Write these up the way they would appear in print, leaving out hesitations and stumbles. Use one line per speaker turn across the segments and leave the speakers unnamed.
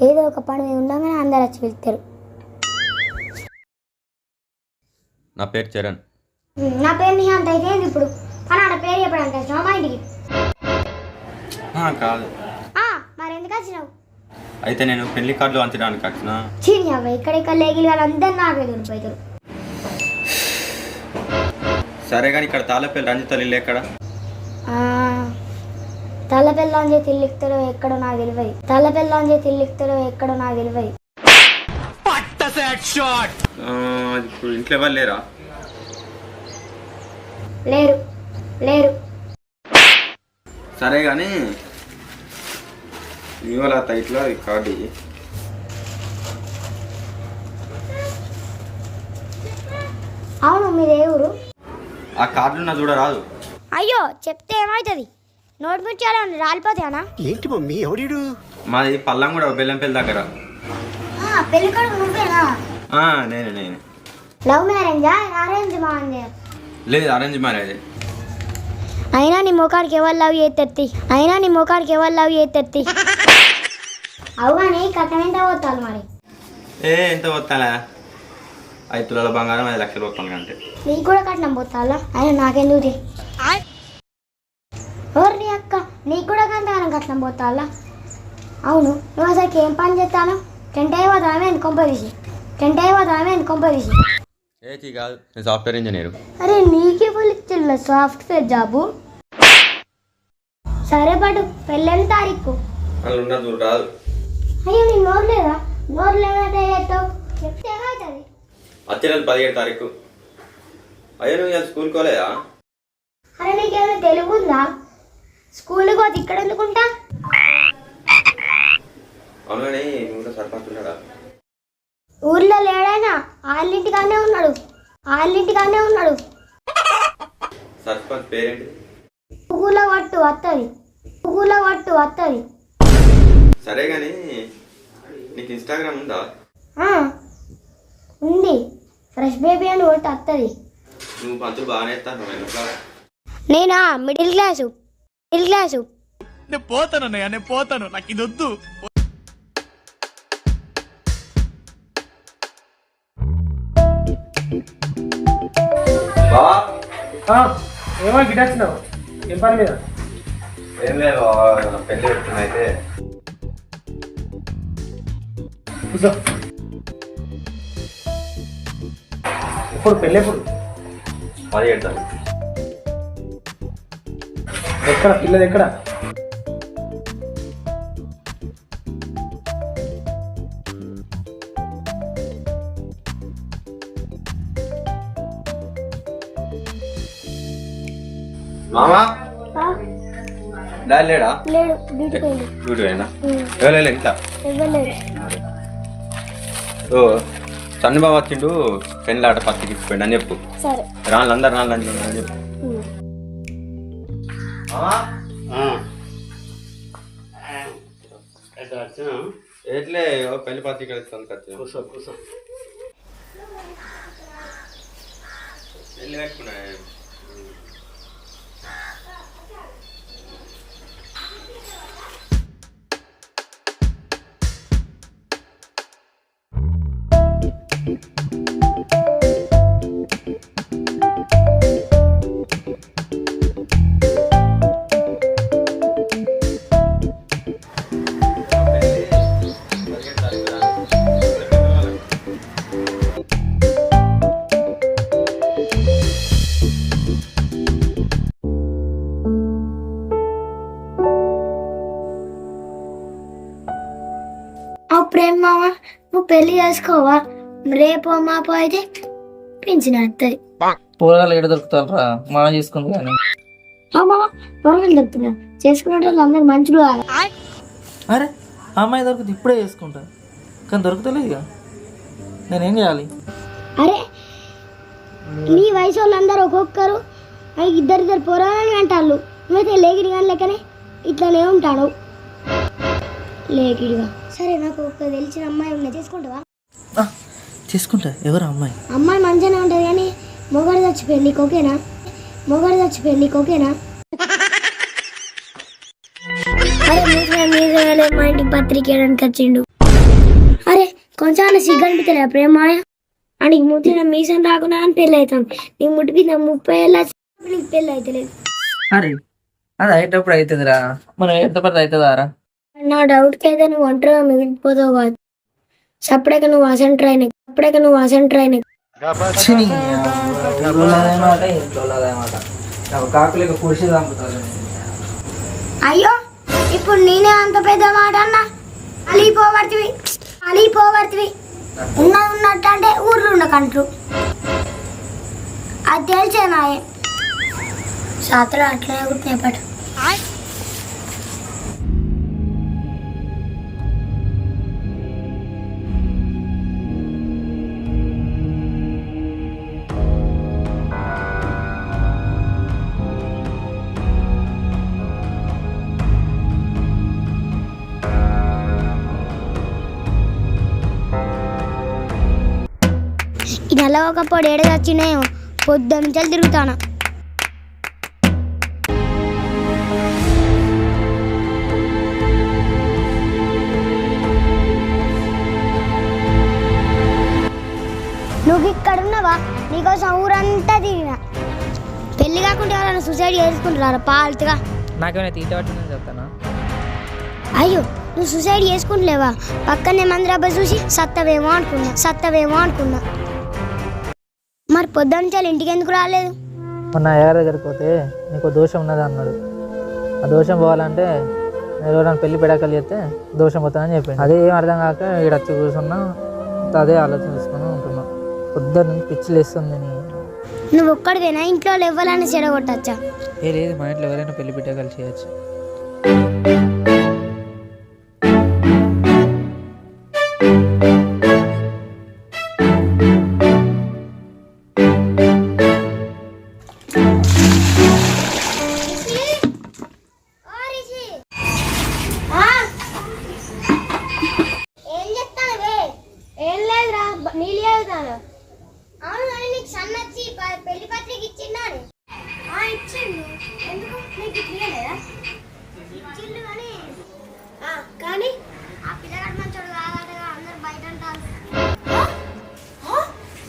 ఏదో ఒక పని మీద ఉండగానే అందరు వచ్చి వెళ్తారు.
నా పేరు చరణ్.
నా పేరు నిహాంత్. అయితే ఇప్పుడు అని ఆడ పేరు చెప్పడానికి వచ్చినావు మా ఇంటికి?
కాదు.
మరి ఎందుకు వచ్చినావు?
అయితే నేను పెళ్లి కార్డులు వంచడానికి వచ్చిన.
చీని అవ్వ ఇక్కడ లేగిలి వాళ్ళందరూ నాకే దొరికిపోతారు.
సరే కానీ ఇక్కడ తాళపల్లి రంజితలు ఇల్లు ఎక్కడ?
తలపెల్లాంజే తిల్లిక్తారో ఎక్కడో నాకు తెలియదు. తలపెల్లాంజే తిల్లిక్తారో ఎక్కడో నాకు తెలియదు.
ఇప్పుడు ఇంట్లో ఎవరు లేరా?
లేరు లేరు.
సరే కానీ ఇవాళ ఇట్లా కార్డు
అవును మీది ఏ ఊరు?
ఆ కార్డులు నా చూడరాదు.
అయ్యో చెప్తే ఏమవుతుంది? నోట్ ముచ్చాలని రాలిపోతానా?
ఏంటి మమ్మీ ఎవడీడు?
మాది పల్లం కూడా బెల్లంపల్లి దగ్గర.
పెళ్లి కొడుకు నువ్వేనా?
నేను
లవ్ మ్యారేజా అరేంజ్ మ్యారేజ్?
లేదు, అరేంజ్ మ్యారేజ్.
అయినా నీ ముఖానికి ఎవరు లవ్ చేతెత్తి? అవుగానే కట్నం ఎంత పోతాను మరి?
ఎంత పోతాలా? 5 తులాల బంగారం 5 లక్షలు పోతాను అంటే.
నీకు కూడా కట్నం పోతాలా? అయినా నాకెందుకు? ఎవరు నీ అక్క? నీకు కూడా కంతగానం కట్నం పోతాలా? అవును నువ్వు అసలు ఏం పని చేస్తాను? టెంట్ అయిపోతానమే కొంపదీసి.
ఏది కాదు, నేను సాఫ్ట్వేర్ ఇంజనీర్.
అరే నీకే పోలిచ్చిన సాఫ్ట్వేర్ జాబు. సరే పడు, పెళ్ళని తారీఖు
రాదు.
అయ్యో నీ నోరు లేదంటే చెప్తే ఏమవుతుంది?
వచ్చే నెల 17 తారీఖు. అయ్యో నువ్వు ఇలా స్కూల్కి పోలేదా?
అరే నీకేమైనా తెలుగు ఉందా? స్కూల్కి పోతే ఇక్కడ ఎందుకుంటా?
అవునని ఊళ్ళో సర్పంచ్ ఉన్నాడా?
ఊర్లో లేడైనా వాళ్ళింటికానే ఉన్నాడు.
సర్పంచ్ పేరేంటి?
పువ్వుల పట్టు వస్తుంది.
సరే కానీ నీకు ఇన్స్టాగ్రామ్ ఉందా?
ఉంది. ఫ్రెష్ బేబీ అని ఒకటి వస్తుంది.
నువ్వు పంతులు బాగానే ఎత్తాను.
నేనా మిడిల్ క్లాసు.
నేను పోతాను, నాకు ఇది వద్దు.
ఏమో గిట్ వచ్చినావు? ఏం పని మీద?
ఏం లేదు, పెళ్లి పెడుతున్నా. అయితే
కూర్చో. పెళ్ళి ఎప్పుడు?
17 తారీఖు.
ఎక్కడ పిల్లది ఎక్కడ?
మామా డాడీ లేడా?
లేడు, డ్యూటీ
పోయినా. ఎవరు ఇంత? ఓ సన్ని బాబు వచ్చిండు, పెళ్ళాట పత్తికి ఇచ్చిపోయిండు అని చెప్పు.
సరే
అందరు అని చెప్పు. ఎట్లే పెళ్లి పత్రిక కూర్చో. పెళ్ళి పెట్టుకున్నా.
ప్రేమ మామ నువ్వు పెళ్లి చేసుకోవా? రేపు మాపో అయితే పింఛన్ వస్తుంది.
పూరగాలు ఎక్కడ దొరుకుతారా? మనం చేసుకుంది కానీ
పొరగలు దొరుకుతున్నా. చేసుకునే వాళ్ళు అందరు మంచులు.
అరే అమ్మాయి దొరుకుతుంది ఇప్పుడే చేసుకుంటా, కానీ దొరుకుతలేదు ఇక. నేనేం చేయాలి?
అరే నీ వయసు వాళ్ళందరూ ఒక్కొక్కరు ఇద్దరు పొరగాలని అంటారు. నువ్వైతే లేకిడి కానీ లెక్కనే ఇట్లానే ఉంటాడు లేకిడిగా. సరే నాకు ఒక తెలిసిన అమ్మాయి ఉన్నా, చేసుకుంటావా?
చేసుకుంటా. ఎవరు అమ్మాయి?
అమ్మాయి మంచిగానే ఉంటుంది కానీ మొగడు చచ్చిపోయింది. నీకు ఓకేనా? అరే మా ఇంటికి పత్రిక వేయడానికి వచ్చిండు. అరే కొంచెం సిగ్గనిపిస్తలే ప్రేమ అని ముట్టిన మీసం రాకుండా అని పెళ్ళి అవుతాం. నీకు ముట్టిపోయిన 30 ఏళ్ళ నీకు పెళ్ళి అవుతలేదు.
అరే అది అయ్యేటప్పుడు అవుతుందిరా, మనం ఎంతపడి అవుతుందా రా?
నా డౌట్కి అయితే నువ్వు ఒంటరిగా మిగిలిపోతావు కాదు. సపరేట్గా నువ్వు అసెంట్ ట్రైన్
కాకులేక కుర్చీ చంపుతారు.
అయ్యో ఇప్పుడు నేనే అంత పెద్ద మాట అన్నా. అలిపోబడుతుంది ఉన్నట్టు అంటే ఊర్లు ఉండకంటారు. అది తెలిసే నాయే శాస్త్రం అట్లనే కుట్టినాయి పట్టు. ఈ నెల ఒకప్పుడు ఏడ వచ్చినాయో పొద్దు నుంచి తిరుగుతాను. నువ్వు ఇక్కడ ఉన్నావా? నీకోసం ఊరంతా తిరిగిన. పెళ్లి కాకుండా ఎవరైనా సూసైడ్ చేసుకుంటున్నారా పాల్తుగా?
నాకేమైనా తీట పట్టిందని చెప్తానా?
అయ్యో నువ్వు సూసైడ్ చేసుకుంటలేవా? పక్కనే మందిరాబాద్ చూసి సత్తవేమో అనుకున్నా. మరి పొద్దున్న ఇంటికి ఎందుకు రాలేదు?
మొన్న అయ్యగారి దగ్గరికి పోతే నీకు దోషం ఉన్నది అన్నాడు. ఆ దోషం పోవాలంటే ఎవరైనా పెళ్లి పెడాకలు చేస్తే దోషం పోతానని చెప్పింది. అదే ఏం అర్థం కాక ఇక్కడ వచ్చి కూర్చున్నా, అదే ఆలోచన తీసుకుని ఉంటున్నా. పొద్దున్న పిచ్చి లేస్తుంది.
నువ్వు ఒక్కడివేనా? ఇంట్లో ఎవరైనా చెడగొట్టచ్చా?
లేదు, మా ఇంట్లో ఎవరైనా పెళ్లి పెట్టాకలు చేయొచ్చు. కానీ ఆ పిల్లగాడు మంచోడు కాదటగా అందరు బయట అంటారు.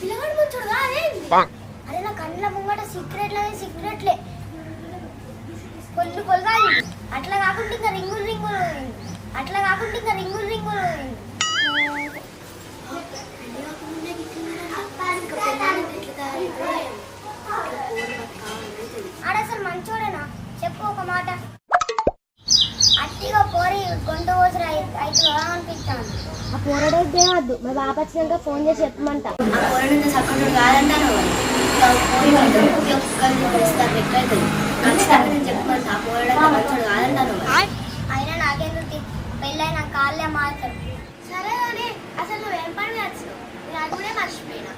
పిల్లగాడు మంచోడు కాదే? అరే నా కళ్ళ ముంగట సిగరెట్లే కొల్లుగా అట్లా కాకుండా ఇంకా రింగులు ఆడ అసలు మంచోడేనా చెప్పు ఒక మాట. అట్టిగా పోరి గొంత కోసరా అయితే అనిపిస్తాను. ఆ పోరడైతే వద్దు, మా బాబు వచ్చినాక ఫోన్ చేసి చెప్పమంట. ఆ పోరడంతా సక్కడు కాదంటాను. చెప్పమంట ఆ పోరడంతా మంచోడు కాదంటాను. అయినా నాకెందుకు పెళ్ళైనా కాళ్ళే మారుతారు. సరే కానీ అసలు నువ్వేం పని వచ్చినావు? నేను కూడా మర్చిపోయినా.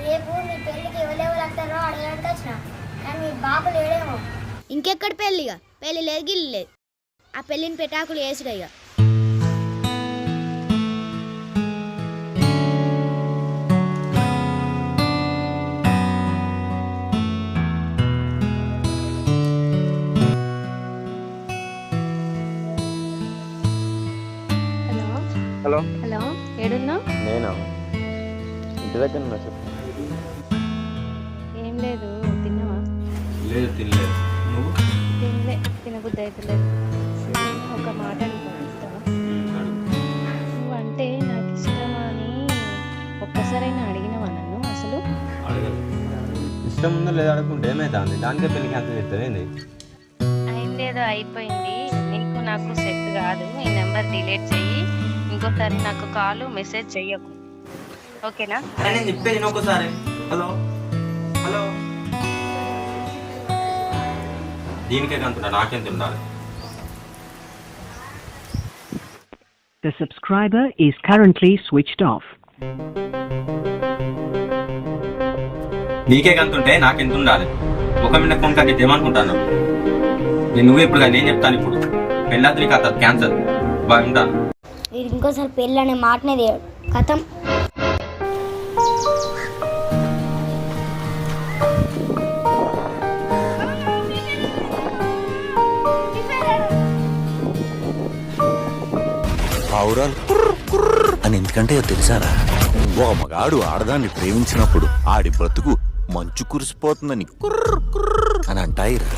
రేపు నీ పెళ్ళికి ఎవరెవరు వస్తారో అడగడానికి వచ్చిన, కానీ మీ బాబు లేడేమో. ఇంకెక్కడ పెళ్ళిగా? పెళ్ళి లేదు గిల్లి లేదు. ఆ పెళ్ళిని పెటాకులు వేసుగా ఇక.
హలో
హలో ఏడున్నా?
నేనా? ఇంటి దగ్గర ఉన్నా. చెప్పు.
ఏం లేదు, తిన్నావా?
లేదు, తినలేదు. నువ్వు?
తినలే, తినబుద్ధి అవుతలేదు. ఒక మాట అనుకుంటావా? నువ్వు అంటే నాకు ఇష్టమా అని ఒక్కసారైనా అడిగినవా నన్ను? అసలు
అడగదు. ఇష్టం ఉందో లేదో అడుగుతుంటే ఏమైతుంది? దానికే పెళ్లి క్యాన్సిల్ చేస్తావేంది?
అయిందేదో అయిపోయింది. నీకు నాకు సెట్ కాదు. ఈ నెంబర్ డిలీట్ చెయ్యి. ఇంకోసారి నాకు కాల్ మెసేజ్ చెయ్యకు, ఓకేనా?
నేను చెప్పేది ఒకసారి. హలో హలో దీనికే కంటున్నా, నాకెంత ఉండాలి?
The subscriber is currently switched off.
నీకే కంతుంటే నాకెంత ఉండాలి? ఒక మినిట్ ఫోన్ కట్టి ఏమనుకుంటాను నువ్వు? ఇప్పుడు నేను చెప్తాను. ఇప్పుడు పెళ్ళాత్రి కథ క్యాన్సర్. బాగా ఉంటాను.
ఇంకోసారి పెళ్ళి అనే మాటనే కథం.
పావురాలు అని ఎందుకంటే తెలుసారా? ఒక మగాడు ఆడదాన్ని ప్రేమించినప్పుడు ఆడి బ్రతుకు మంచు కురిసిపోతుందని అని అంటాయిరా.